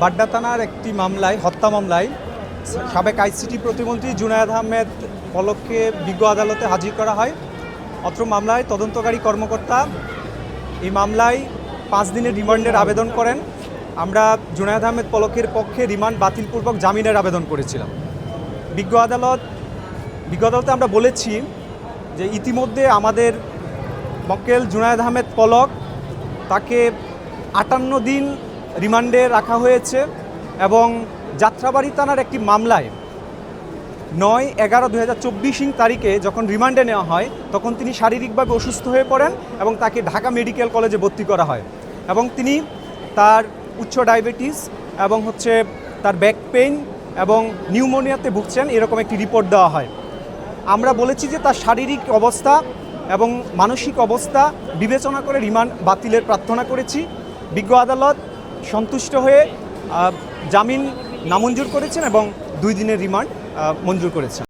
বাড্ডা থানার একটি মামলায়, হত্যা মামলায় সাবেক আইসিটি প্রতিমন্ত্রী জুনায়েদ আহমেদ পলককে বিজ্ঞ আদালতে হাজির করা হয়। অত্র মামলায় তদন্তকারী কর্মকর্তা এই মামলায় 5 দিনের রিমান্ডের আবেদন করেন। আমরা জুনায়েদ আহমেদ পলকের পক্ষে রিমান্ড বাতিলপূর্বক জামিনের আবেদন করেছিলাম। বিজ্ঞ আদালতে আমরা বলেছি যে ইতিমধ্যে আমাদের মক্কেল জুনায়েদ আহমেদ পলক তাকে 58 দিন রিমান্ডে রাখা হয়েছে এবং যাত্রাবাড়ি থানার একটি মামলায় 9/11/2024 তারিখে যখন রিমান্ডে নেওয়া হয় তখন তিনি শারীরিকভাবে অসুস্থ হয়ে পড়েন এবং তাকে ঢাকা মেডিকেল কলেজে ভর্তি করা হয় এবং তিনি তার উচ্চ ডায়াবেটিস এবং তার ব্যাক পেইন এবং নিউমোনিয়াতে ভুগছেন এরকম একটি রিপোর্ট দেওয়া হয়। আমরা বলেছি যে তার শারীরিক অবস্থা এবং মানসিক অবস্থা বিবেচনা করে রিমান্ড বাতিলের প্রার্থনা করেছি। বিজ্ঞ আদালত সন্তুষ্ট হয়ে জামিন নামঞ্জুর করেছেন এবং 2 দিনের রিমান্ড মঞ্জুর করেছেন।